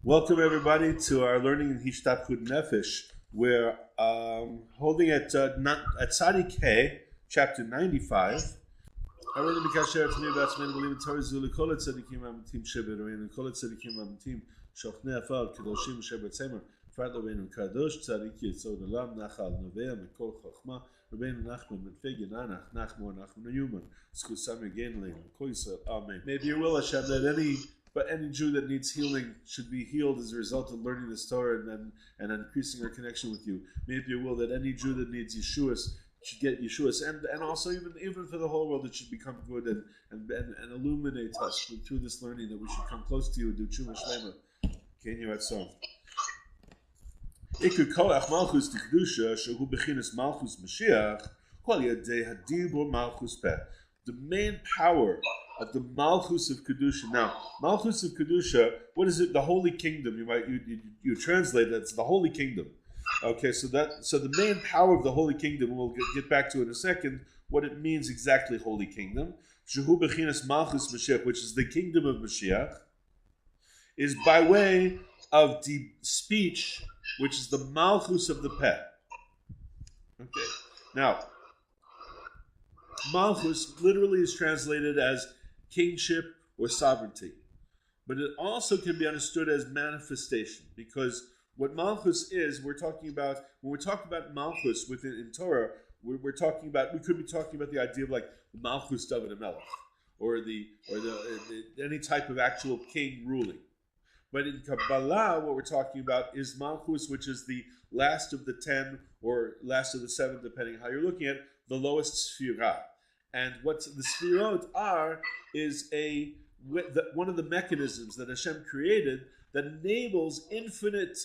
Welcome everybody to our learning in Hishtapchut HaNefesh. We're holding at Tzadik K, chapter 95. I want to be kasher to me about men believe in Torah Zulu Kol Tzadikim Amitim Sheberoin and Kol Tzadikim Amitim Shochnei Afal Kedoshim Shebet Semer Frat Lobeinu Kadosh Tzadik Yesod Olam Nachal Novea Mekol Chochma Rebbe Nachman Metfegi Nanach Nachmor Nachman Yuman Zchusam Again Lein Kol Yisrael Amen. Maybe you will Hashem that any Jew that needs healing should be healed as a result of learning this Torah and increasing our connection with you. Maybe you will that any Jew that needs Yeshuas should get Yeshuas, and also even for the whole world, it should become good and illuminate us through this learning that we should come close to you and do Tshuva Shlema. Can you add Iker koach malchus tikdusha shehu bechinas malchus Mashiach kol yadei hadibur malchus peh. The main power of the Malchus of Kedusha. Now, Malchus of Kedusha, what is it? The Holy Kingdom. You translate that, it's the Holy Kingdom. Okay, so the main power of the Holy Kingdom, we'll get back to in a second, what it means exactly, Holy Kingdom. Shehu bechinas Malchus Mashiach, which is the kingdom of Mashiach, is by way of the speech, which is the Malchus of the Peh. Okay, now, Malchus literally is translated as kingship or sovereignty, but it also can be understood as manifestation, because what Malchus is, when we're talking about Malchus in Torah, we could be talking about the idea of like Malchus David HaMelech, or any type of actual king ruling. But in Kabbalah, what we're talking about is Malchus, which is the last of the 10 or last of the 7, depending how you're looking at it, the lowest Sphirah. And what the Sphirot are is one of the mechanisms that Hashem created that enables infinite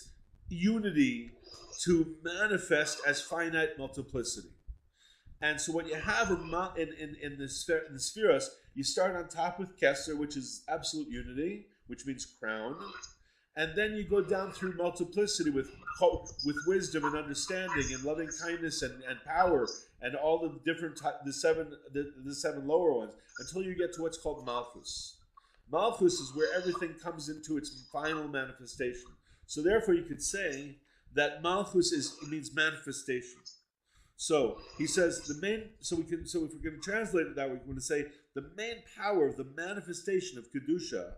unity to manifest as finite multiplicity. And so what you have in the Spheros, you start on top with Kesser, which is absolute unity, which means crown. And then you go down through multiplicity with wisdom and understanding and loving kindness and power and all the different the seven lower ones until you get to what's called Malchus. Malchus is where everything comes into its final manifestation. So therefore, you could say that Malchus means manifestation. So he says if we're going to translate it that way, we're going to say the main power of the manifestation of Kedusha,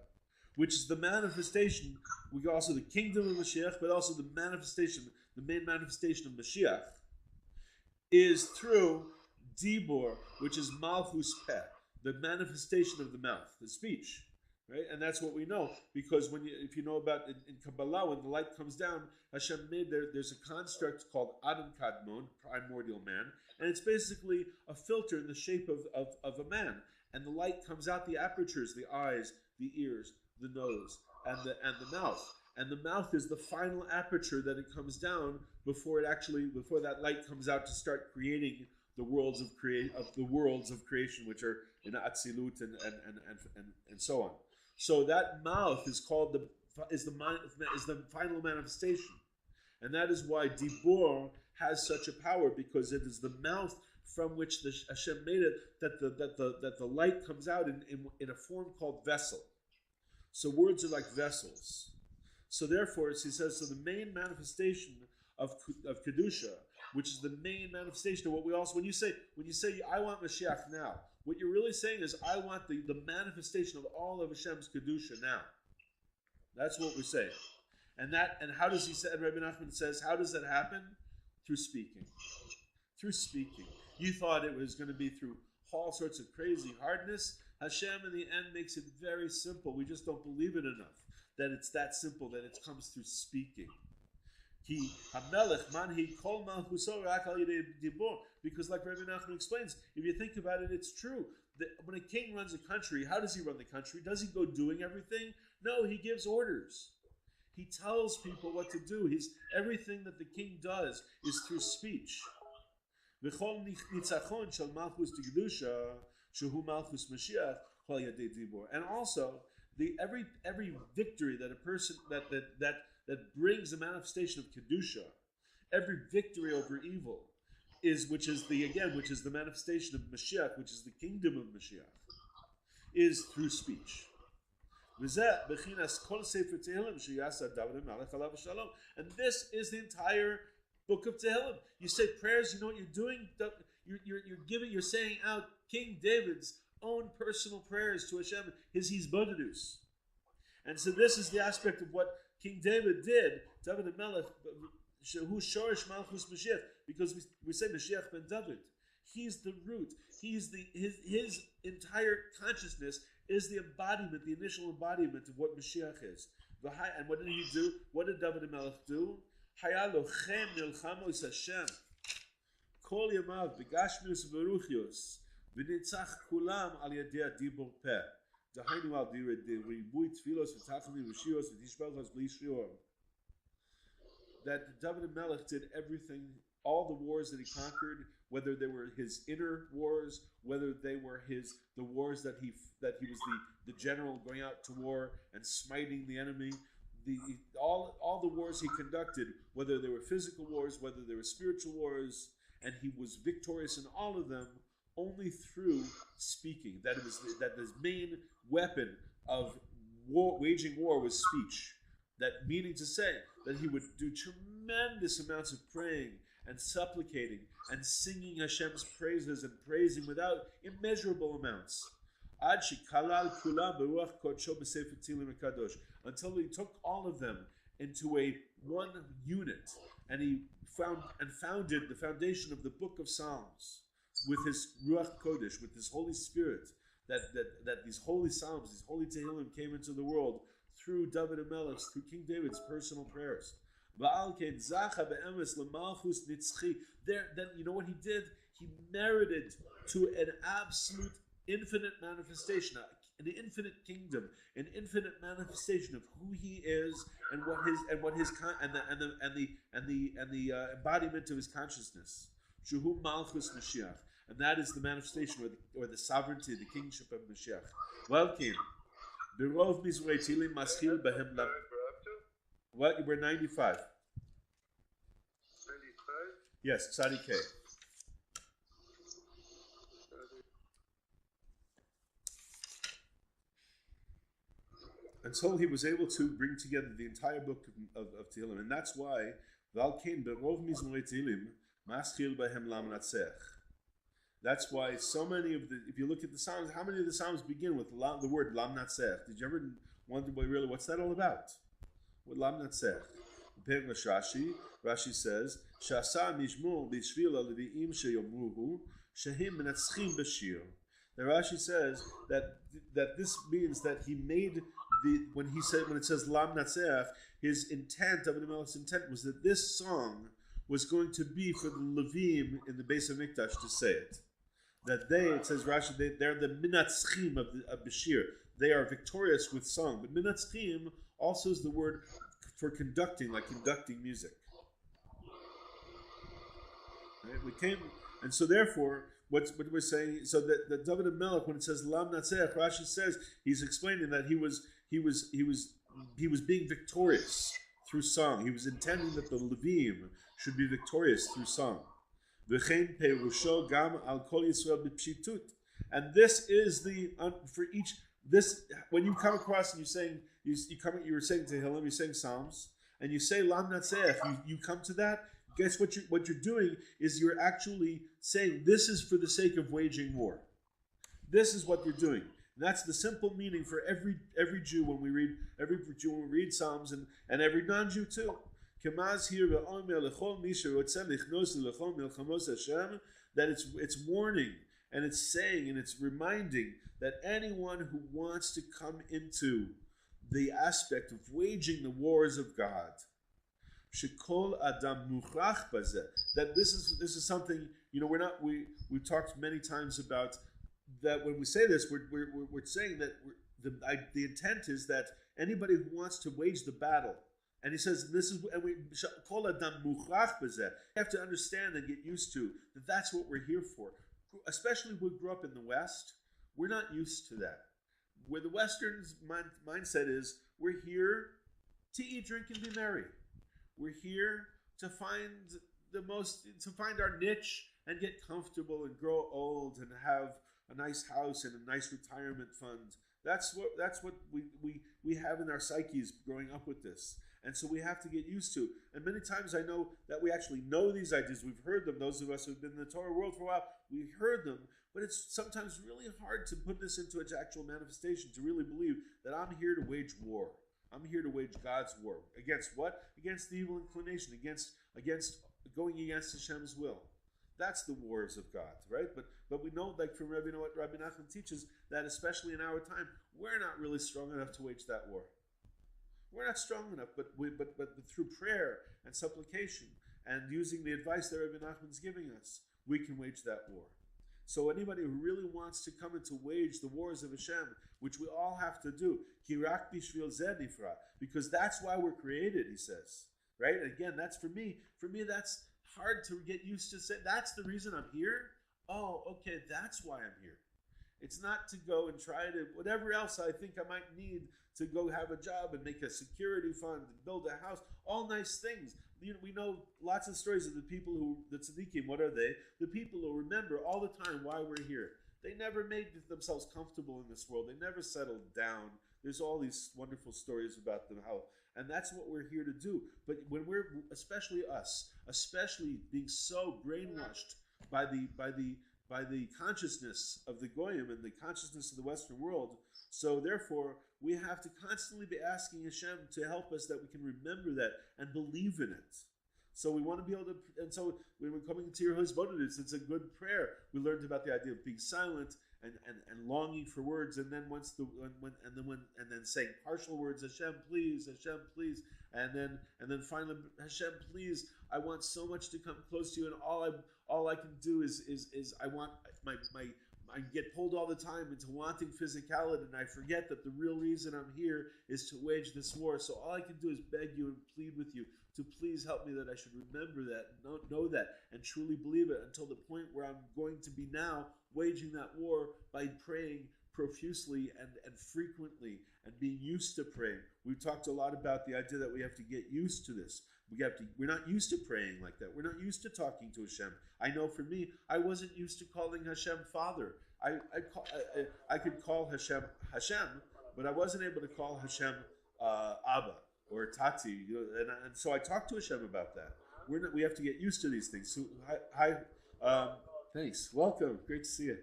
which is the manifestation, we also the kingdom of Mashiach, but also the main manifestation of Mashiach, is through Dibor, which is Malchus Peh, the manifestation of the mouth, the speech, right? And that's what we know, because if you know about in Kabbalah, when the light comes down, Hashem made there's a construct called Adam Kadmon, primordial man, and it's basically a filter in the shape of a man, and the light comes out the apertures, the eyes, the ears, the nose, and the mouth. And the mouth is the final aperture that it comes down before that light comes out to start creating the worlds of creation, which are in Atzilut and so on. So that mouth is called the final manifestation, and that is why Dibor has such a power, because it is the mouth from which the Hashem made it that the light comes out in a form called vessel. So words are like vessels. So therefore, he says, so the main manifestation of Kedusha, which is the main manifestation of what we also, when you say I want Mashiach now, what you're really saying is I want the manifestation of all of Hashem's Kedusha now. That's what we're saying. And how does he say, and Rebbe Nachman says, how does that happen? Through speaking. Through speaking. You thought it was going to be through all sorts of crazy hardness. Hashem in the end makes it very simple. We just don't believe it enough that it's that simple, that it comes through speaking. Because like Rebbe Nachman explains, if you think about it, it's true. When a king runs a country, how does he run the country? Does he go doing everything? No, he gives orders. He tells people what to do. Everything that the king does is through speech. And also, every victory that a person that brings a manifestation of Kedusha, every victory over evil, which is the manifestation of Mashiach, which is the kingdom of Mashiach, is through speech. And this is the entire book of Tehillim. You say prayers, you know what you're doing? You're saying out King David's own personal prayers to Hashem, his Hisbodedut. And so this is the aspect of what King David did, David HaMelech, Shehu Shorish Malchus Mashiach, because we say Mashiach ben David. He's the root. His entire consciousness is the embodiment, the initial embodiment of what Mashiach is. And what did he do? What did David HaMelech do? Hayalochem nilchamos Hashem. Kol yamav begashmius v'ruchios v'nitzach kulam al yadei dibur peh. Dahainu al diribui tfilos v'tachlim v'shiros v'tishbachos b'li shior. That David HaMelech did everything, all the wars that he conquered, whether they were his inner wars, whether they were the wars that he was the general going out to war and smiting the enemy, all the wars he conducted, whether they were physical wars, whether they were spiritual wars, and he was victorious in all of them only through speaking. That his main weapon of waging war was speech. That meaning to say that he would do tremendous amounts of praying and supplicating and singing Hashem's praises and praising without immeasurable amounts. Until he took all of them into a one unit, and he founded the foundation of the book of Psalms with his Ruach Kodesh, with his Holy Spirit, that these holy Psalms, these holy Tehillim came into the world through David HaMelech, through King David's personal prayers. Then you know what he did? He merited to an absolute infinite manifestation, an infinite kingdom, an infinite manifestation of who he is and the embodiment of his consciousness. Shuhu Malchus Mashiach, and that is the manifestation or the sovereignty, the kingship of Mashiach. Welcome. Berov Mizrei Tilim Maschil Behem Lam. What? We're 95. 95? Yes, Tzadi K. Until he was able to bring together the entire book of Tehillim. And that's why Valkein Berov Mizrei Tilim Maschil Behem Lam Natzech. That's why so many of if you look at the Psalms, how many of the Psalms begin with the word Lam Natzech? Did you ever wonder, really, what's that all about? What Lam Natzech? Rashi says, Shasa Mishmur Bishvil Leviim Sheyomruhu Shehim Menatzchim Bashir. The Rashi says that this means that he made when it says Lam Natzech, his intent, David HaMelech's intent, was that this song was going to be for the Levim in the Beis HaMikdash to say it. That it says Rashi, they're the minatzchim of Bashir. They are victorious with song. But minatzchim also is the word for conducting, like conducting music. Right? And so therefore, what we're saying, so that David HaMelech, when it says Lam Natzech, Rashi says he's explaining that he was being victorious through song. He was intending that the Levim should be victorious through song. And this is when you come across and you're saying Tehillim, you're saying Psalms, and you say Lam Natzech, you come to that. Guess what you're doing is you're actually saying this is for the sake of waging war. This is what you're doing. And that's the simple meaning for every Jew when we read Psalms and every non-Jew too. That it's warning and it's saying and it's reminding that anyone who wants to come into the aspect of waging the wars of God, that this is something, we've talked many times about that. When we say this, we're saying that the intent is that anybody who wants to wage the battle. And he says, we have to understand and get used to that that's what we're here for. Especially when we grew up in the West, we're not used to that. Where the Western's mindset is, we're here to eat, drink, and be merry. We're here to find our niche and get comfortable and grow old and have a nice house and a nice retirement fund. That's what we have in our psyches growing up with this. And so we have to get used to. And many times I know that we actually know these ideas. We've heard them. Those of us who've been in the Torah world for a while, we've heard them. But it's sometimes really hard to put this into its actual manifestation, to really believe that I'm here to wage war. I'm here to wage God's war. Against what? Against the evil inclination, against going against Hashem's will. That's the wars of God, right? But we know, like from Rebbe Nachman teaches, that especially in our time, we're not really strong enough to wage that war. We're not strong enough, but through prayer and supplication and using the advice that Rebbe Nachman's giving us, we can wage that war. So anybody who really wants to come and to wage the wars of Hashem, which we all have to do, kirak bishvil zeh nifra, because that's why we're created, he says, right? And again, that's for me, that's hard to get used to. Say that's the reason I'm here. Oh, okay, that's why I'm here. It's not to go and try to, whatever else I think I might need to go have a job and make a security fund and build a house, all nice things. We know lots of stories of the people the tzaddikim, what are they? The people who remember all the time why we're here. They never made themselves comfortable in this world. They never settled down. There's all these wonderful stories about them, and that's what we're here to do. But when we're, especially us, especially being so brainwashed by the consciousness of the Goyim and the consciousness of the Western world, so therefore we have to constantly be asking Hashem to help us that we can remember that and believe in it. So we want to be able to, and so when we're coming to your Hishtapchut, it's a good prayer. We learned about the idea of being silent and longing for words, and then and then saying partial words, Hashem please, and then finally, Hashem please, I want so much to come close to you, and all I can do is I want I get pulled all the time into wanting physicality, and I forget that the real reason I'm here is to wage this war. So all I can do is beg you and plead with you to please help me, that I should remember that, know that, and truly believe it, until the point where I'm going to be now waging that war by praying profusely and frequently and being used to praying. We've talked a lot about the idea that we have to get used to this. We're not used to praying like that. We're not used to talking to Hashem. I know for me, I wasn't used to calling Hashem Father. I could call Hashem, but I wasn't able to call Hashem Abba or Tati. And so I talked to Hashem about that. We have to get used to these things. So, hi, thanks. Welcome. Great to see you.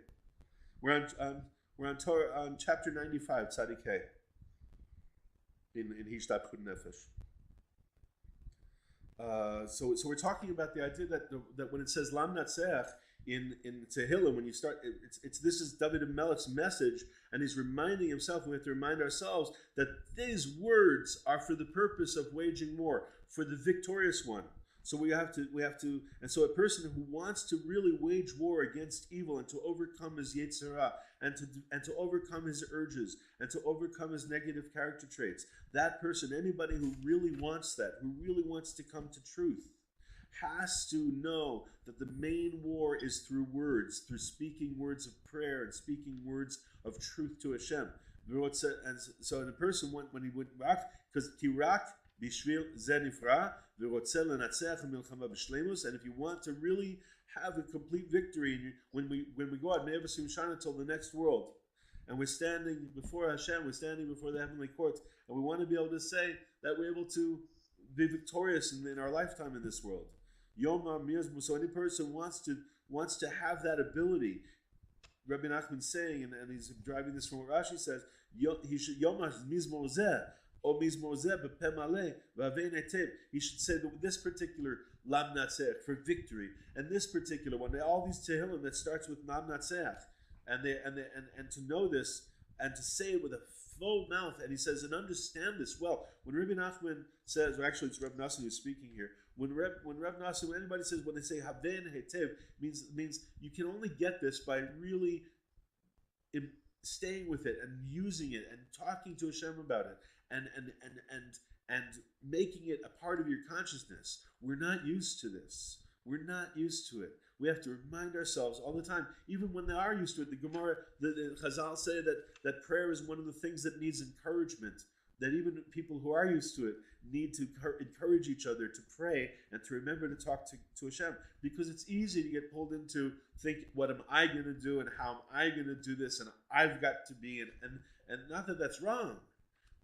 We're on Torah, on chapter 95, Tzadik Hey, in Hishtapchut Nefesh. So we're talking about the idea that when it says Lam Natseach in Tehillim, when you start, this is David Melech's message, and he's reminding himself, and we have to remind ourselves that these words are for the purpose of waging war, for the victorious one. So we have to, and so a person who wants to really wage war against evil and to overcome his Yetzer Hara and to overcome his urges and to overcome his negative character traits, that person, anybody who really wants that, who really wants to come to truth, has to know that the main war is through words, through speaking words of prayer and speaking words of truth to Hashem. And so the person, when he would rock, because Kirak Bishvil zeh nifra, and if you want to really have a complete victory, when we go out Me'evasim Shana till the next world, and we're standing before Hashem, we're standing before the heavenly court, and we want to be able to say that we're able to be victorious in our lifetime in this world. So any person wants to have that ability. Rebbe Nachman saying, and he's driving this from what Rashi says, he should Yomash Mizmor Zeh. He should say that this particular Lam Natseach for victory, and this particular one, all these Tehillim that starts with Lam Natseach, and to know this and to say it with a full mouth. And he says, and understand this well. When Rebbe Nachman says, or actually it's Rebbe Nachman who's speaking here. When Rebbe Nachman, when anybody says, when they say Haven Hetev, means you can only get this by really staying with it and using it and talking to Hashem about it. And making it a part of your consciousness. We're not used to this. We're not used to it. We have to remind ourselves all the time, even when they are used to it. The Gemara, the Chazal say that prayer is one of the things that needs encouragement. that even people who are used to it need to encourage each other to pray and to remember to talk to Hashem, because it's easy to get pulled into think, what am I going to do and how am I going to do this and I've got to be, and not that that's wrong,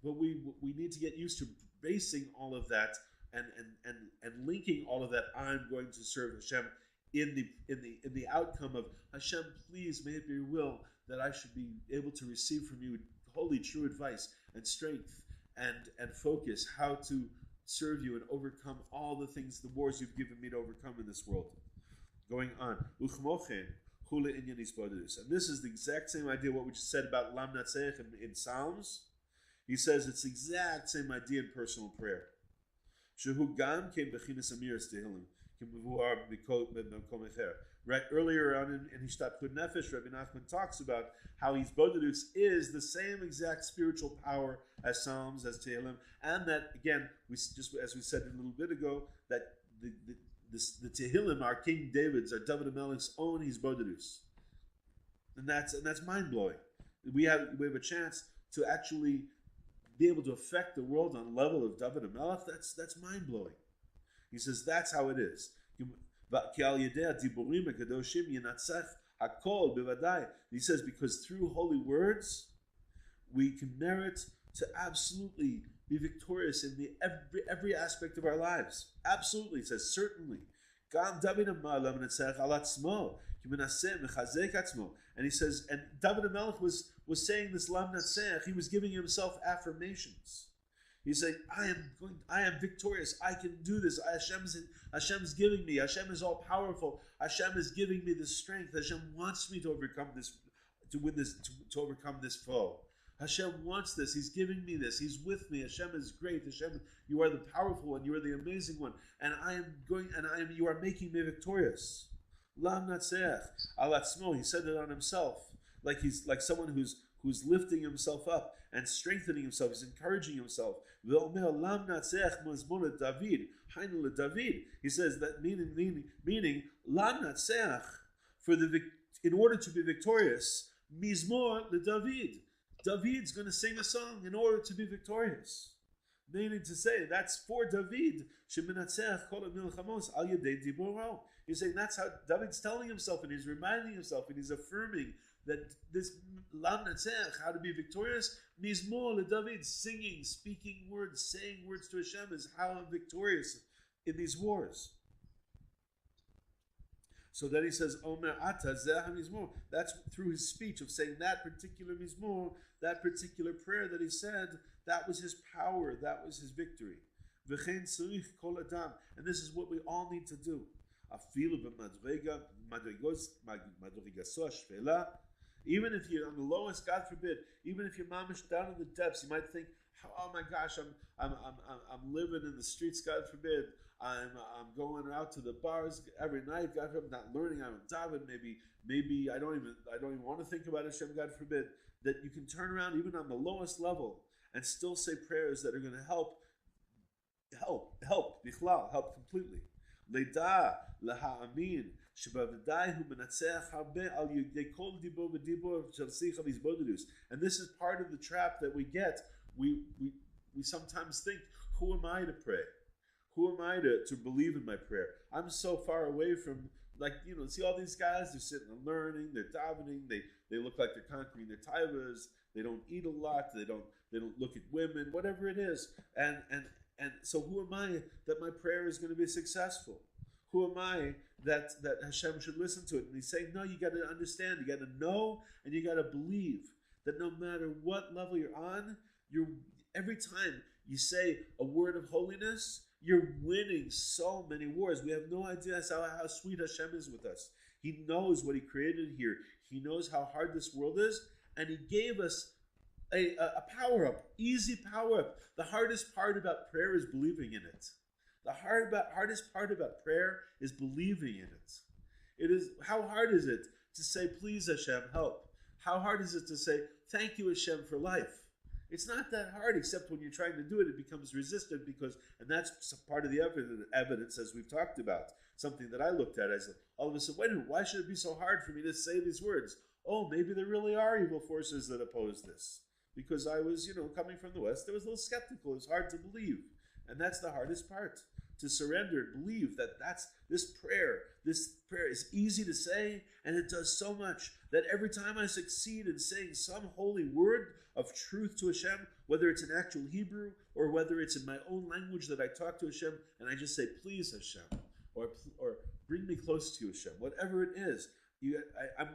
but we need to get used to basing all of that and linking all of that. I'm going to serve Hashem in the outcome of Hashem, please may it be your will that I should be able to receive from you holy, true advice and strength and focus how to serve you and overcome all the things, the wars you've given me to overcome in this world. Going on. And this is the exact same idea what we just said about Lam Natzech in Psalms. He says it's the exact same idea in personal prayer. Right, earlier on in Hishtapchut Nefesh, Rebbe Nachman talks about how Hitbodedut is the same exact spiritual power as Psalms, as Tehillim, and that, again, we just as we said a little bit ago, that the Tehillim are King David's, are David HaMelech's own Hitbodedut, and that's mind blowing. We have a chance to actually be able to affect the world on the level of David HaMelech. That's mind blowing. He says that's how it is. He says because through holy words we can merit to absolutely be victorious in every aspect of our lives. Absolutely, he says certainly. And he says, and David HaMelech was saying this Lam Natzech. He was giving himself affirmations. He's saying, I am victorious. I can do this. Hashem's giving me. Hashem is all powerful. Hashem is giving me the strength. Hashem wants me to overcome this, to win this, to overcome this foe. Hashem wants this. He's giving me this. He's with me. Hashem is great. Hashem, you are the powerful one. You are the amazing one. And you are making me victorious. Lam Natzech al atzmo. He said it on himself, like he's like someone who's lifting himself up and strengthening himself. He's encouraging himself. Lam Natzech mazmor David. Hainu David. He says that meaning Lam Natzech in order to be victorious. Mizmor David. David's going to sing a song in order to be victorious. Meaning to say, that's for David. He's saying that's how David's telling himself, and he's reminding himself, and he's affirming that this Lam Natzech, how to be victorious, Mizmor David, singing, speaking words, saying words to Hashem is how I'm victorious in these wars. So then he says, Omer Ata Zeh HaMizmor. That's through his speech of saying that particular Mizmor, that particular prayer that he said, that was his power, that was his victory. V'chein tzarich kol adam. And this is what we all need to do. Afilu b'madrega, madregaso hashvela. Even if you're on the lowest, God forbid, even if you're mamish down in the depths, you might think, oh my gosh, I'm living in the streets, God forbid. I'm going out to the bars every night. God forbid, I'm not learning. I'm daven. Maybe I don't even want to think about Hashem. God forbid. That you can turn around even on the lowest level and still say prayers that are going to help bichlal, help completely. Leida laha'amin shebavadai hu menatzeach harbe al yudei kol dibor v'dibor shel sicha v'Hitbodedut. And this is part of the trap that we get. We sometimes think, who am I to pray? Who am I to believe in my prayer? I'm so far away from, see all these guys, they're sitting and learning, they're davening, they look like they're conquering their taivas, they don't eat a lot, they don't look at women, whatever it is. And so who am I that my prayer is going to be successful? Who am I that Hashem should listen to it? And he's saying, no, you got to understand, you got to know, and you got to believe that no matter what level you're on, every time you say a word of holiness, you're winning so many wars. We have no idea how sweet Hashem is with us. He knows what he created here. He knows how hard this world is, and he gave us a power-up, easy power-up. The hardest part about prayer is believing in it. The hardest part about prayer is believing in it. It is, how hard is it to say, please Hashem, help? How hard is it to say, thank you Hashem for life? It's not that hard, except when you're trying to do it, it becomes resistant and that's part of the evidence, as we've talked about. Something that I looked at, I said, all of a sudden, wait a minute, why should it be so hard for me to say these words? Oh, maybe there really are evil forces that oppose this. because I was, coming from the West. I was a little skeptical. It was hard to believe. And that's the hardest part, to surrender and believe that this prayer is easy to say, and it does so much that every time I succeed in saying some holy word of truth to Hashem, whether it's in actual Hebrew or whether it's in my own language that I talk to Hashem, and I just say, please Hashem, or bring me close to you, Hashem, whatever it is. I'm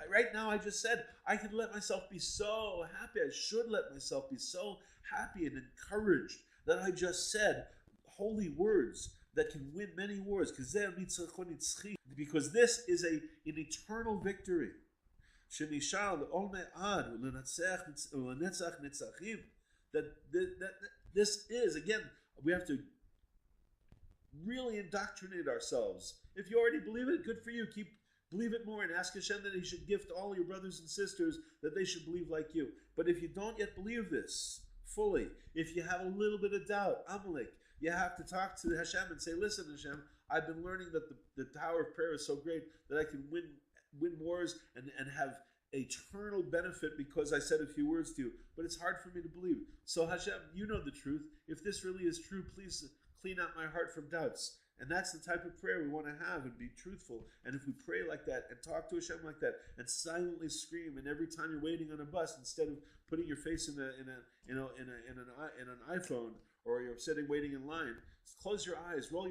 right now, I just said, I can let myself be so happy. I should let myself be so happy and encouraged that I just said holy words that can win many wars, because this is an eternal victory. That this is, again, we have to really indoctrinate ourselves. If you already believe it, good for you. Believe it more and ask Hashem that He should gift all your brothers and sisters that they should believe like you. But if you don't yet believe this fully, if you have a little bit of doubt, Amalek, you have to talk to Hashem and say, listen, Hashem, I've been learning that the power of prayer is so great that I can win wars and have eternal benefit because I said a few words to you. But it's hard for me to believe. So Hashem, you know the truth. If this really is true, please clean out my heart from doubts. And that's the type of prayer we want to have, and be truthful. And if we pray like that and talk to Hashem like that and silently scream, and every time you're waiting on a bus, instead of putting your face in an iPhone, or you're sitting waiting in line, close your eyes, roll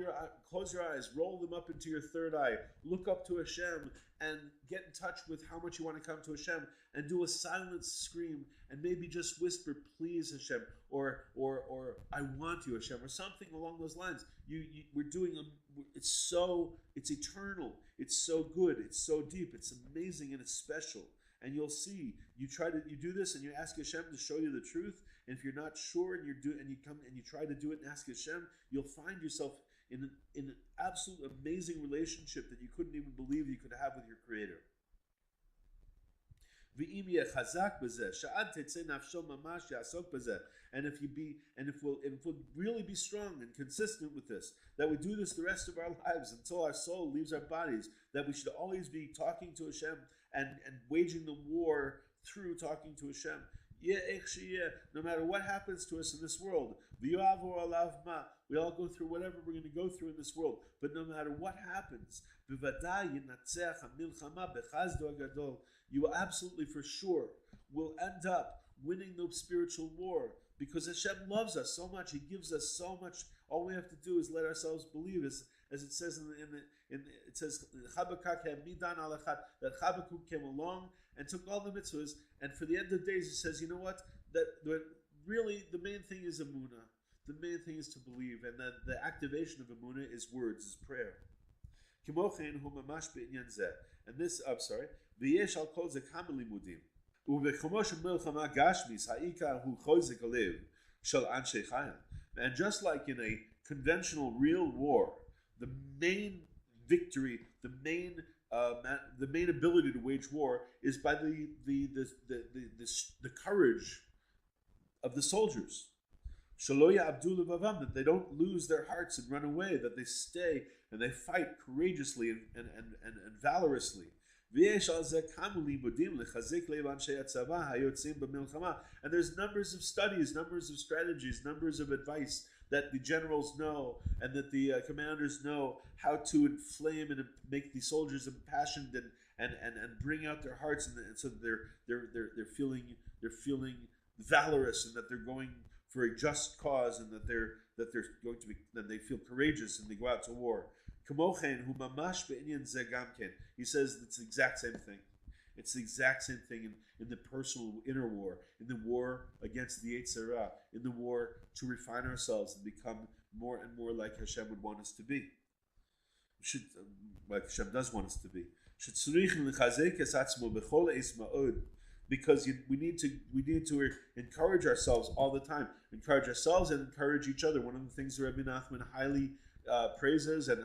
them up into your third eye, look up to Hashem, and get in touch with how much you want to come to Hashem, and do a silent scream, and maybe just whisper, please Hashem, or I want you Hashem, or something along those lines. It's eternal, it's so good, it's so deep, it's amazing, and it's special. And you'll see, you do this and you ask Hashem to show you the truth. And if you're not sure and you try to do it and ask Hashem, you'll find yourself in an absolute amazing relationship that you couldn't even believe you could have with your Creator. And if we'll really be strong and consistent with this, that we do this the rest of our lives until our soul leaves our bodies, that we should always be talking to Hashem and waging the war through talking to Hashem. No matter what happens to us in this world, we all go through whatever we're going to go through in this world, but no matter what happens, you absolutely for sure will end up winning the spiritual war, because Hashem loves us so much. He gives us so much. All we have to do is let ourselves believe, as it says it says that Habakkuk came along and took all the mitzvahs, and for the end of days he says, you know what? That really the main thing is emunah. The main thing is to believe, and the activation of emunah is words, is prayer. And this, I'm sorry, v'yesh al kol ze kama limudim, u'v'chomo shel milchama gashmis ha'ikar hu chozek alev shel anshei chayim. And just like in a conventional real war, the main victory, the main ability to wage war is by the courage of the soldiers. Shaloya Abdul Vavam, that they don't lose their hearts and run away, that they stay and they fight courageously and valorously. And there's numbers of studies, numbers of strategies, numbers of advice that the generals know and that the commanders know how to inflame and make the soldiers impassioned and bring out their hearts, and so that they're feeling valorous, and that they're going for a just cause, and that they're going to be, then they feel courageous and they go out to war. He says it's the exact same thing. It's the exact same thing in the personal inner war, in the war against the Yetzer Hara, in the war to refine ourselves and become more and more like Hashem would want us to be. Like Hashem does want us to be. Because we need to encourage ourselves all the time. Encourage ourselves and encourage each other. One of the things Rebbe Nachman highly praises and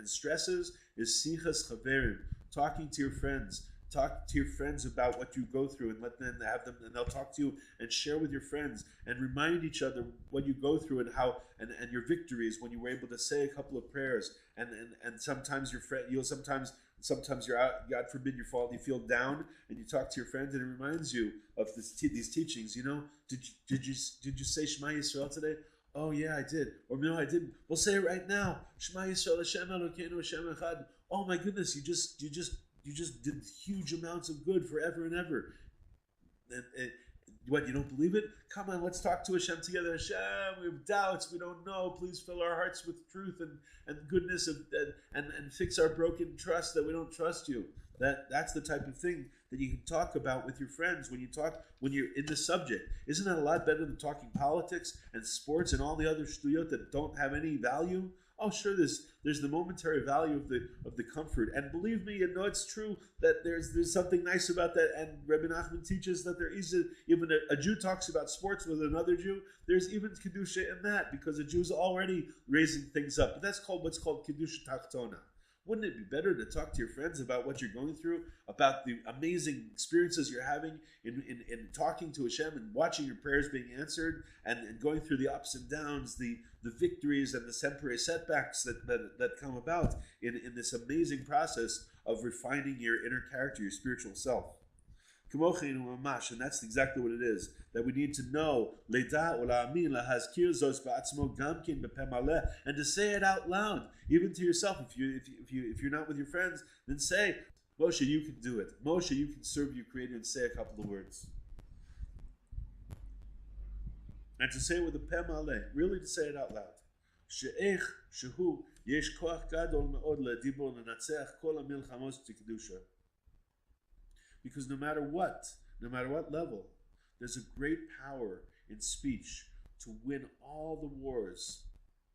stresses is sichas chaverim, talking to your friends. Talk to your friends about what you go through, and let them have them, and they'll talk to you and share with your friends and remind each other what you go through and how and your victories when you were able to say a couple of prayers, and sometimes your friend, you'll sometimes sometimes you're out, God forbid you feel down, and you talk to your friends, and it reminds you of these teachings. Did you say Shema Yisrael today? Oh yeah, I did. Or no, I didn't. Well, say it right now. Shema Yisrael Hashem Elokeinu Hashem Echad. Oh my goodness, you just did huge amounts of good forever and ever. And what, you don't believe it? Come on, let's talk to Hashem together. Hashem, we have doubts, we don't know. Please fill our hearts with truth and goodness and fix our broken trust that we don't trust you. That's the type of thing that you can talk about with your friends when you're in the subject. Isn't that a lot better than talking politics and sports and all the other shtuyot that don't have any value? Oh, sure, there's the momentary value of the comfort, and believe me, it's true that there's something nice about that. And Rebbe Nachman teaches that there is even a Jew talks about sports with another Jew. There's even kedusha in that because a Jew's already raising things up. But that's what's called kedusha tachtona. Wouldn't it be better to talk to your friends about what you're going through, about the amazing experiences you're having in talking to Hashem and watching your prayers being answered and going through the ups and downs, the victories and the temporary setbacks that come about in this amazing process of refining your inner character, your spiritual self. And that's exactly what it is, that we need to know and to say it out loud, even to yourself. If you're not with your friends, then say, Moshe, you can do it. Moshe, you can serve your Creator, and say a couple of words. And to say it with a peh maleh, really to say it out loud. She'ech shehu yesh koach gadol me'od le'dibor le'natzech kol ha'milchamos t'kedusha. Because no matter what level, there's a great power in speech to win all the wars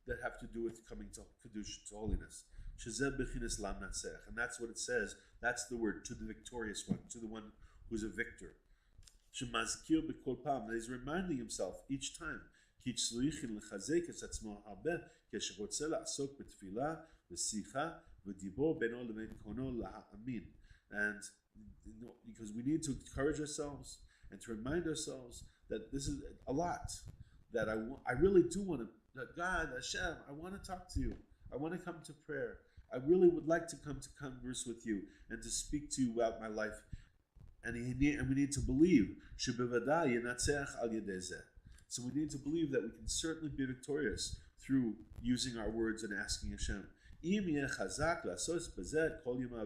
that have to do with coming to Kedusha, to holiness. And that's what it says. That's the word, to the victorious one, to the one who's a victor. That he's reminding himself each time. And because we need to encourage ourselves and to remind ourselves that this is a lot, that I really do want to, that God, Hashem, I want to talk to you. I want to come to prayer. I really would like to come to converse with you and to speak to you about my life. And we need to believe. So we need to believe that we can certainly be victorious through using our words and asking Hashem.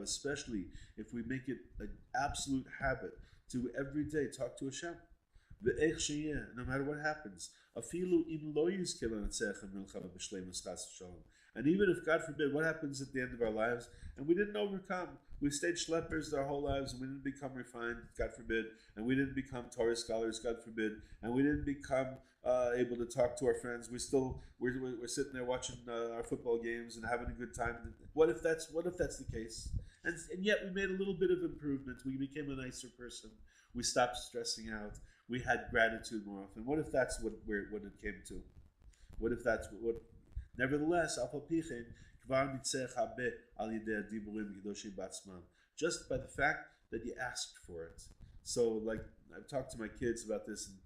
Especially if we make it an absolute habit to every day talk to Hashem, no matter what happens. And even if, God forbid, what happens at the end of our lives, and we didn't overcome, we stayed schleppers our whole lives, and we didn't become refined, God forbid, and we didn't become Torah scholars, God forbid, and we didn't become able to talk to our friends. We're sitting there watching our football games and having a good time. What if that's the case? And yet we made a little bit of improvement. We became a nicer person. We stopped stressing out. We had gratitude more often. What if that's what it came to? What if that's what? Nevertheless, just by the fact that you asked for it. So, like, I've talked to my kids about this, and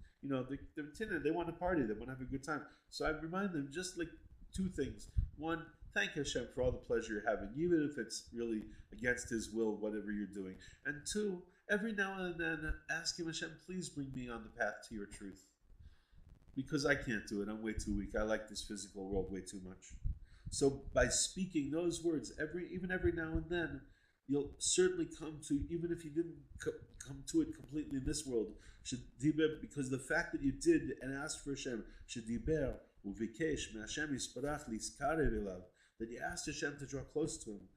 they're timid. They want to party. They want to have a good time. So I remind them just like two things. One, thank Hashem for all the pleasure you're having, even if it's really against His will, whatever you're doing. And two, every now and then ask Him, Hashem, please bring me on the path to your truth. Because I can't do it. I'm way too weak. I like this physical world way too much. So by speaking those words, even every now and then, you'll certainly come to, even if you didn't come to it completely in this world, because the fact that you did and asked for Hashem, that you asked Hashem to draw close to Him.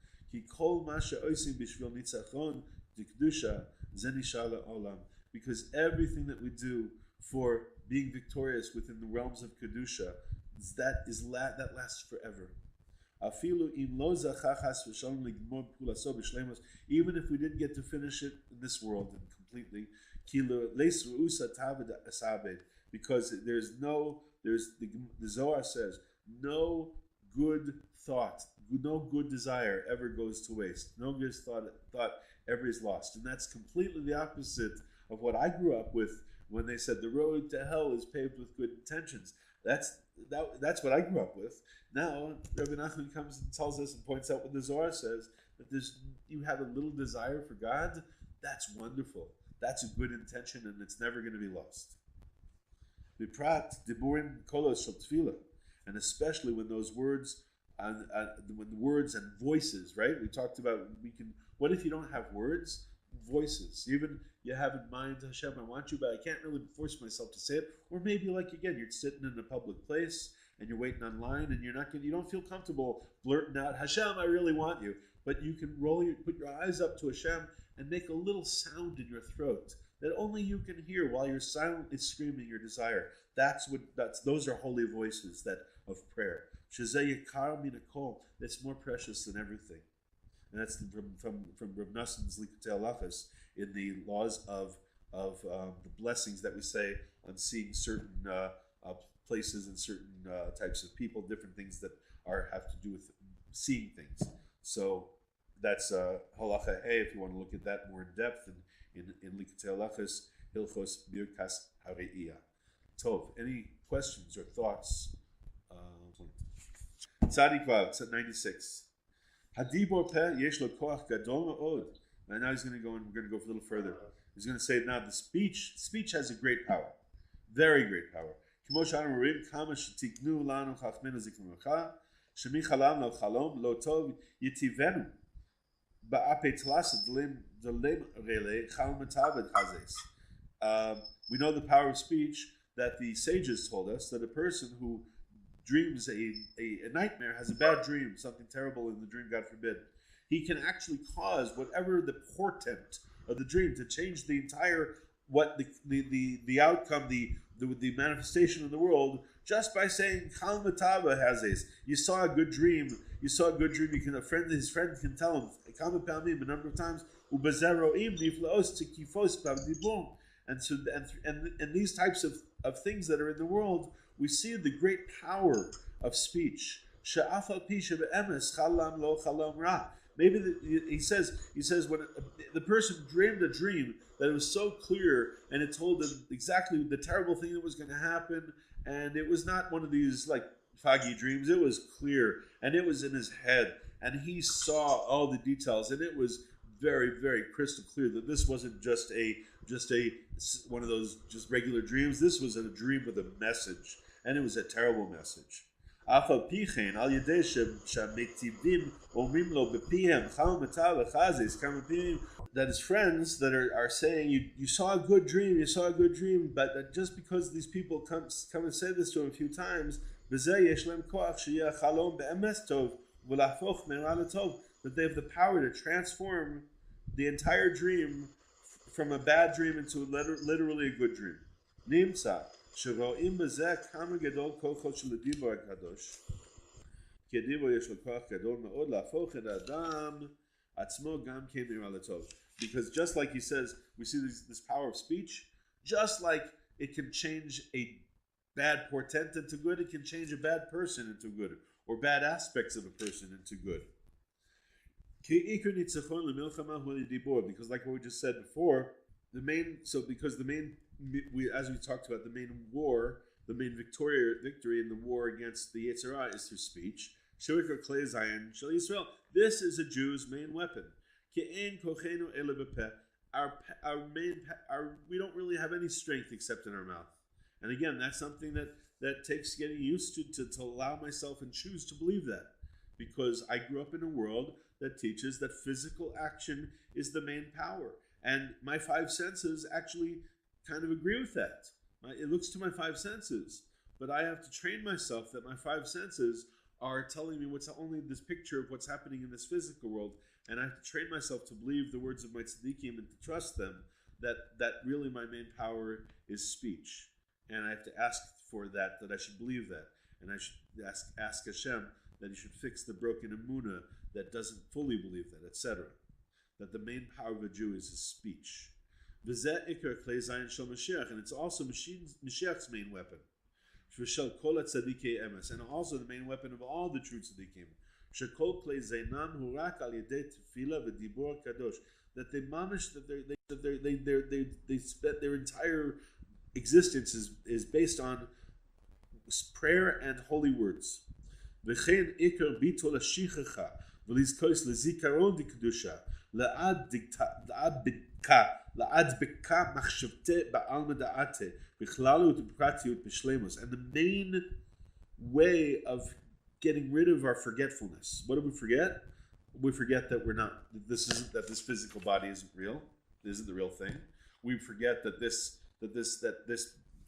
Because everything that we do for being victorious within the realms of Kedusha, that lasts forever. Even if we didn't get to finish it in this world and completely, because the Zohar says, no good thought, no good desire ever goes to waste. No good thought ever is lost. And that's completely the opposite of what I grew up with when they said the road to hell is paved with good intentions. That's what I grew up with. Now, Rebbe Nachman comes and tells us and points out what the Zohar says, that you have a little desire for God, that's wonderful. That's a good intention, and it's never going to be lost. Viprat diburim kolos shel tefillah, and especially when those words, when the words and voices, right? We talked about what if you don't have words? Voices. Even you have in mind, Hashem, I want you, but I can't really force myself to say it. Or maybe, like again, you're sitting in a public place and you're waiting online, and you don't feel comfortable blurting out, Hashem, I really want you. But you can put your eyes up to Hashem and make a little sound in your throat that only you can hear while you're silently screaming your desire. Those are holy voices of prayer. Shezeh yikar min hakol. That's more precious than everything. And that's from Rebbe Nachman's Likutei Halachos in the laws of the blessings that we say on seeing certain places and certain types of people, different things that have to do with seeing things. So that's halacha hey, if you want to look at that more in depth in Likutei Halachos, Hilchos Birkas Hareiyah. Tov, any questions or thoughts? Tzadik Vav, it's at 96. Hadibor peh yesh lo koach gadol ma'od. And now we're going to go a little further. He's going to say now the speech has a great power, very great power. Kmo she'anu ro'im kama shetiknu lanu chachmenu zikronocha shemi chalam lo chalom lo tov yitivenu ba'apei tlasa delem rele chal matavad hazes. We know the power of speech that the sages told us that a person who dreams a nightmare, has a bad dream, something terrible in the dream, God forbid, he can actually cause whatever the portent of the dream to change the entire, the outcome, the manifestation of the world, just by saying Kal Matava Hazes. You saw a good dream. His friend can tell him a number of times. And these types of things that are in the world, we see the great power of speech. Maybe he says when the person dreamed a dream that it was so clear and it told him exactly the terrible thing that was going to happen, and it was not one of these like foggy dreams. It was clear and it was in his head, and he saw all the details, and it was very, very crystal clear that this wasn't just a one of those just regular dreams. This was a dream with a message, and it was a terrible message. That his friends that are saying, you saw a good dream, but that just because these people come and say this to him a few times, that they have the power to transform the entire dream from a bad dream into literally a good dream. Nimsa שרואים בזה כמה גדול כוחו של הדיבור הקדוש. כי הדיבור יש לו כוח גדול מאוד להפוך את האדם עצמו גם כן לרע לטוב. Because just like he says, we see this power of speech, just like it can change a bad portent into good, it can change a bad person into good, or bad aspects of a person into good. Because like what we just said before, as we talked about, the main victory in the war against the Yetzer Hara is through speech. This is a Jew's main weapon. We don't really have any strength except in our mouth. And again, that's something that takes getting used to allow myself and choose to believe that. Because I grew up in a world that teaches that physical action is the main power. And my five senses actually kind of agree with that. It looks to my five senses, but I have to train myself that my five senses are telling me what's only this picture of what's happening in this physical world, and I have to train myself to believe the words of my tzaddikim and to trust them, that really my main power is speech. And I have to ask for that I should believe that, and I should ask Hashem that He should fix the broken emunah that doesn't fully believe that, etc. That the main power of a Jew is his speech. And it's also Mashiach's main weapon. And also the main weapon of all the true tzaddikim. That they mamish, they spent their entire existence is based on prayer and holy words. ולזכוס לזיכרון דקדושה, להדבקה מחשבתי בעלמא דעתה, בכללות ובפרטיות בשלמוס. And the main way of getting rid of our forgetfulness, what do we forget? We forget that this physical body isn't real, isn't the real thing. We forget that this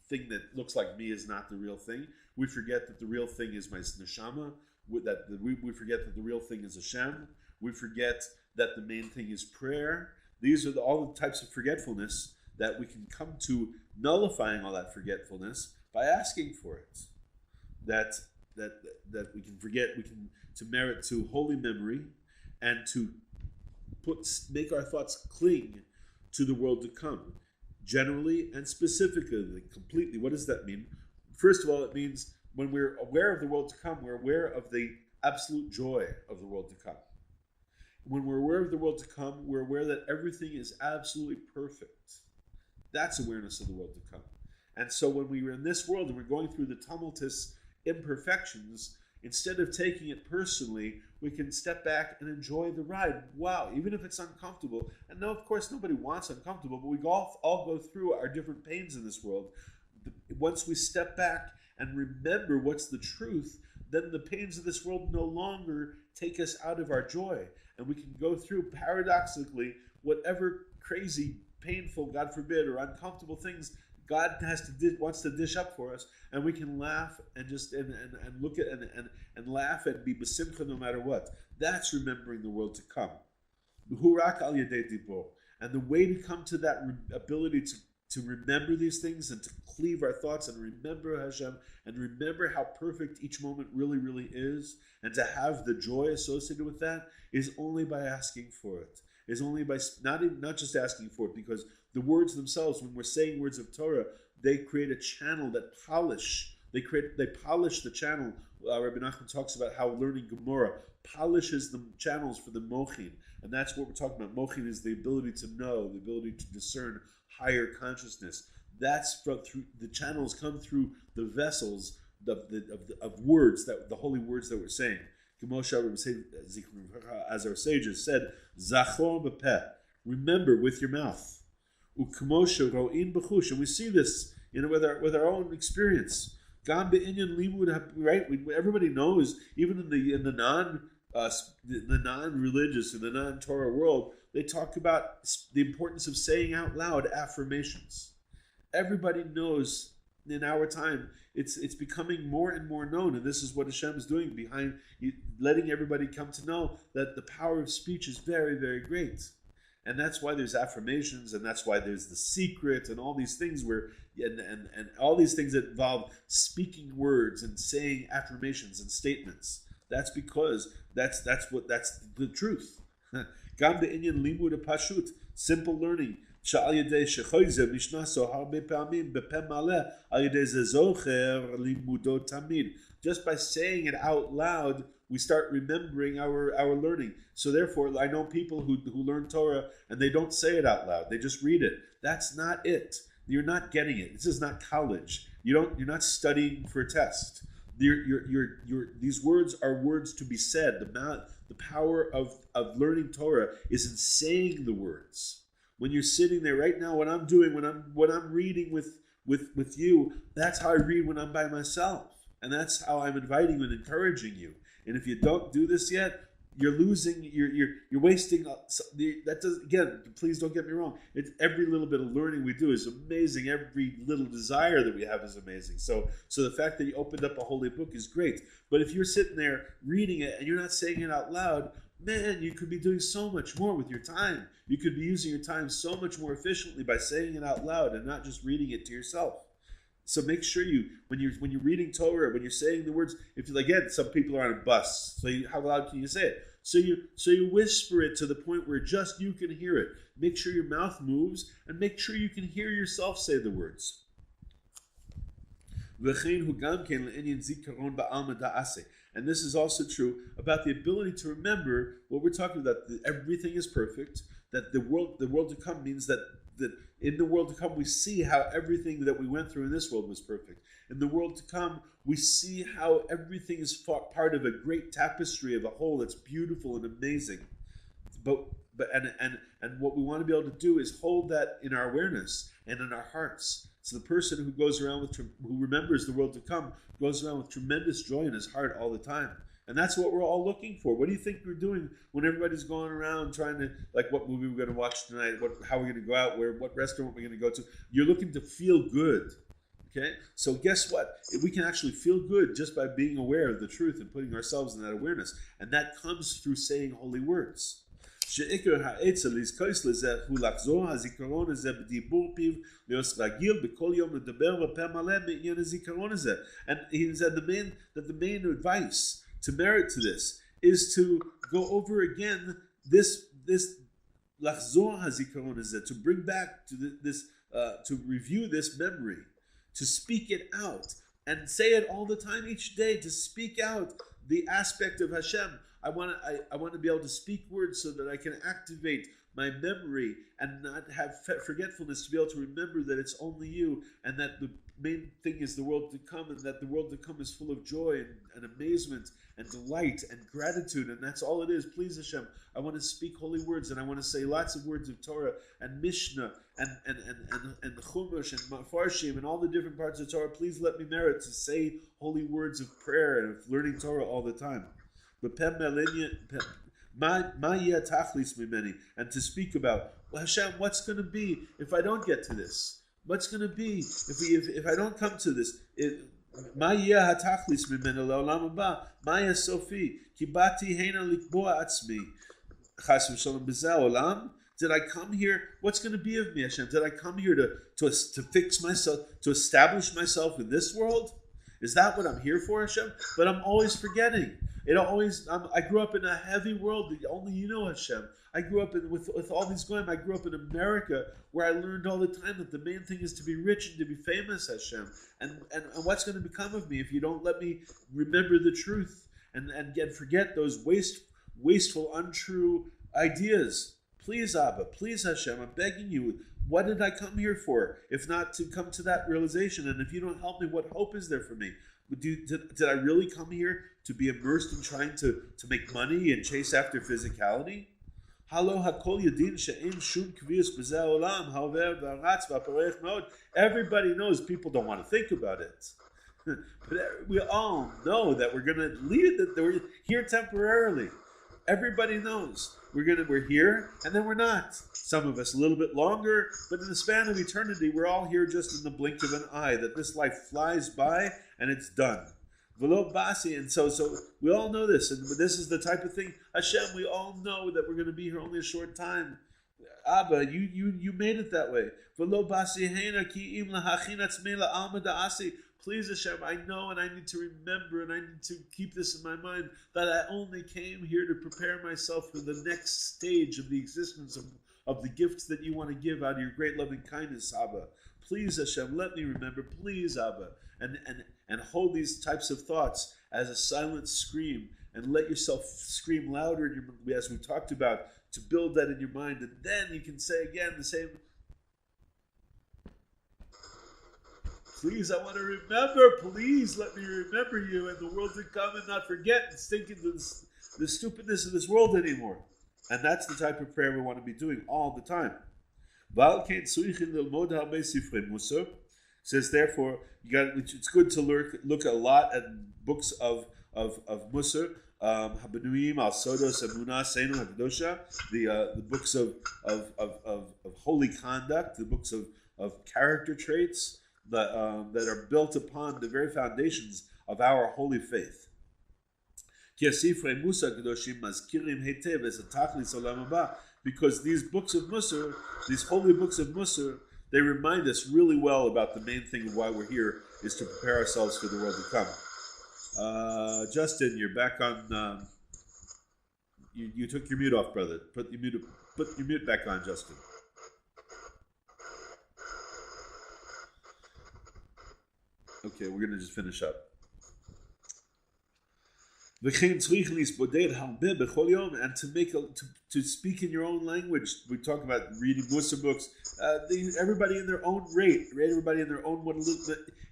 thing that looks like me is not the real thing. We forget that the real thing is my neshama. We forget that the real thing is Hashem. We forget that the main thing is prayer. These are all the types of forgetfulness that we can come to nullifying all that forgetfulness by asking for it. That we can forget, to merit to holy memory, and to make our thoughts cling to the world to come, generally and specifically, completely. What does that mean? First of all, it means when we're aware of the world to come, we're aware of the absolute joy of the world to come. When we're aware of the world to come, we're aware that everything is absolutely perfect. That's awareness of the world to come. And so when we are in this world and we're going through the tumultuous imperfections, instead of taking it personally, we can step back and enjoy the ride. Wow, even if it's uncomfortable. And no, of course, nobody wants uncomfortable, but we all go through our different pains in this world. Once we step back and remember what's the truth, then the pains of this world no longer take us out of our joy. And we can go through, paradoxically, whatever crazy, painful, God forbid, or uncomfortable things God wants to dish up for us, and we can laugh and just and look at and laugh and be besimcha no matter what. That's remembering the world to come. And the way to come to that ability to remember these things and to cleave our thoughts and remember Hashem and remember how perfect each moment really, really is, and to have the joy associated with that, is only by asking for it. Is only by not just asking for it, because the words themselves, when we're saying words of Torah, they create a channel that polish. They polish the channel. Rebbe Nachman talks about how learning Gemara polishes the channels for the mochin, and that's what we're talking about. Mochin is the ability to know, the ability to discern higher consciousness. That's through the channels come through the vessels of words, that the holy words that we're saying. As our sages said, Zachor b'peh, remember with your mouth. And we see this, with our own experience. Right? Everybody knows, even in the non-religious, in the non-Torah world, they talk about the importance of saying out loud affirmations. Everybody knows in our time, it's becoming more and more known, and this is what Hashem is doing behind letting everybody come to know that the power of speech is very, very great. And that's why there's affirmations, and that's why there's the secret, and all these things and all these things that involve speaking words and saying affirmations and statements. That's because that's the truth. Gam be'inyan limud pashut, simple learning. Just by saying it out loud, we start remembering our learning. So therefore, I know people who learn Torah and they don't say it out loud. They just read it. That's not it. You're not getting it. This is not college. You're not studying for a test. These words are words to be said. The power of learning Torah is in saying the words. When you're sitting there right now, what I'm doing, when I'm reading with you, that's how I read when I'm by myself. And that's how I'm inviting and encouraging you. And if you don't do this yet, you're losing, you're wasting. That does, again, please don't get me wrong. It's every little bit of learning we do is amazing. Every little desire that we have is amazing. So the fact that you opened up a holy book is great. But if you're sitting there reading it and you're not saying it out loud, man, you could be doing so much more with your time. You could be using your time so much more efficiently by saying it out loud and not just reading it to yourself. So make sure when you're reading Torah, when you're saying the words, again, some people are on a bus, so how loud can you say it? So you whisper it to the point where just you can hear it. Make sure your mouth moves, and make sure you can hear yourself say the words. And this is also true about the ability to remember what we're talking about. That everything is perfect. That the world to come means that that in the world to come we see how everything that we went through in this world was perfect. In the world to come, we see how everything is part of a great tapestry of a whole that's beautiful and amazing. But what we want to be able to do is hold that in our awareness and in our hearts. So the person who goes around who remembers the world to come goes around with tremendous joy in his heart all the time. And that's what we're all looking for. What do you think we're doing when everybody's going around trying to, like, what movie we're going to watch tonight, how we're going to go out, what restaurant we're going to go to? You're looking to feel good. Okay? So guess what? We can actually feel good just by being aware of the truth and putting ourselves in that awareness. And that comes through saying holy words. And he's said the main advice to merit to this is to go over again this lachzor hazikaron hazeh, to bring back to this to review this memory, to speak it out and say it all the time each day, to speak out the aspect of Hashem. I want to be able to speak words so that I can activate my memory and not have forgetfulness, to be able to remember that it's only you, and that the main thing is the world to come, and that the world to come is full of joy and amazement and delight and gratitude, and that's all it is. Please Hashem, I want to speak holy words, and I want to say lots of words of Torah and Mishnah and Chumash and Mafarshim and all the different parts of Torah. Please let me merit to say holy words of prayer and of learning Torah all the time. And to speak about, well, Hashem, what's going to be if I don't get to this? What's going to be if I don't come to this? Did I come here? What's going to be of me, Hashem? Did I come here to fix myself, to establish myself in this world? Is that what I'm here for, Hashem? But I'm always forgetting. I grew up in a heavy world that only you know, Hashem. I grew up with all these goyim. I grew up in America, where I learned all the time that the main thing is to be rich and to be famous, Hashem. And what's going to become of me if you don't let me remember the truth and forget those wasteful, untrue ideas? Please, Abba, please, Hashem, I'm begging you. What did I come here for, if not to come to that realization? And if you don't help me, what hope is there for me? Did I really come here to be immersed in trying to make money and chase after physicality? Everybody knows people don't want to think about it. But we all know that we're going to leave, that we're here temporarily. Everybody knows we're here and then we're not. Some of us a little bit longer, but in the span of eternity, we're all here just in the blink of an eye, that this life flies by and it's done. V'lo basi, and so we all know this, and this is the type of thing, Hashem, we all know that we're going to be here only a short time. Abba, you made it that way. V'lo basi heina ki im lahachin atzmei la'alma da'asi. Please, Hashem, I know and I need to remember and I need to keep this in my mind, that I only came here to prepare myself for the next stage of the existence of the gifts that you want to give out of your great loving kindness, Abba. Please, Hashem, let me remember. Please, Abba. And hold these types of thoughts as a silent scream, and let yourself scream louder in your, as we talked about, to build that in your mind. And then you can say again the same, please, I want to remember. Please let me remember you and the world to come, and not forget and sink into the stupidness of this world anymore. And that's the type of prayer we want to be doing all the time. Says, therefore, it's good to look a lot at books of Musar, Habanuim, Al Sodos, Emunah, Seinu, Hakdosha, the books of holy conduct, the books of character traits that are built upon the very foundations of our holy faith. Because these books of Musar, these holy books of Musar, they remind us really well about the main thing of why we're here, is to prepare ourselves for the world to come. Justin, you're back on. You took your mute off, brother. Put your mute back on, Justin. Okay, we're going to just finish up. and to make to speak in your own language. We talk about reading Musa books. Everybody in their own rate, right? Everybody in their own one.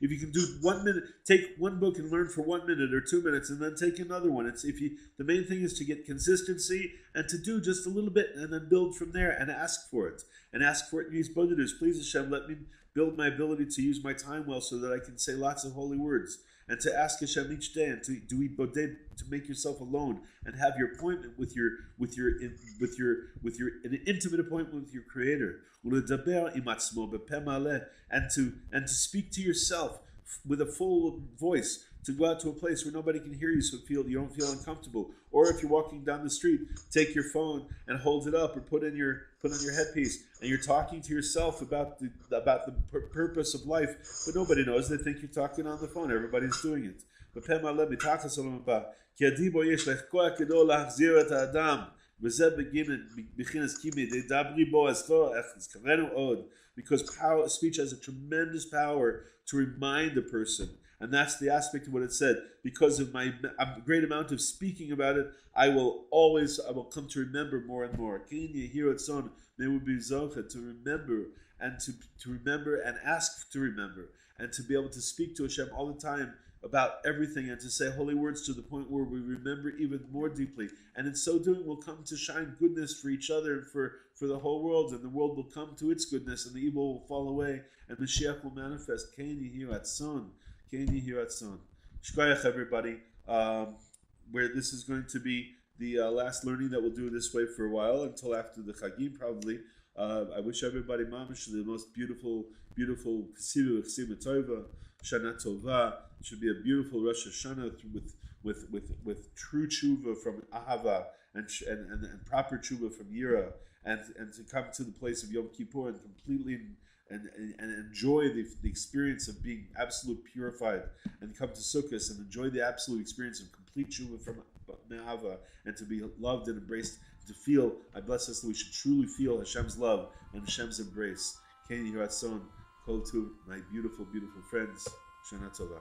If you can do 1 minute, take one book and learn for 1 minute or 2 minutes, and then take another one. The main thing is to get consistency and to do just a little bit, and then build from there and ask for it. And ask for it in Hishtapchut. Please Hashem, let me build my ability to use my time well, so that I can say lots of holy words. And to ask Hashem each day, and to do Hitbodedut, to make yourself alone, and have your appointment with an intimate appointment with your Creator, and to speak to yourself with a full voice, to go out to a place where nobody can hear you, so you don't feel uncomfortable. Or if you're walking down the street, take your phone and hold it up, or put on your headpiece, and you're talking to yourself about the purpose of life, but nobody knows. They think you're talking on the phone. Everybody's doing it. Because speech has a tremendous power to remind the person. And that's the aspect of what it said. Because of my great amount of speaking about it, I will come to remember more and more. They would be zocha to remember, and to remember and ask to remember, and to be able to speak to Hashem all the time about everything, and to say holy words to the point where we remember even more deeply. And in so doing, we'll come to shine goodness for each other and for the whole world, and the world will come to its goodness, and the evil will fall away, and the Mashiach will manifest. Shkoyach, everybody. Where this is going to be the last learning that we'll do this way for a while, until after the Chagim, probably. I wish everybody mamish the most beautiful Chesiva Tova, Shana Tova. It should be a beautiful Rosh Hashanah with true tshuva from Ahava and proper tshuva from Yira, and to come to the place of Yom Kippur and completely and enjoy the experience of being absolute purified, and come to Sukkot and enjoy the absolute experience of complete tshuva from Ahava, and to be loved and embraced, to feel, I bless us that we should truly feel Hashem's love and Hashem's embrace. Keni Hiratson, Kol Tu, my beautiful, beautiful friends, Shana Tova.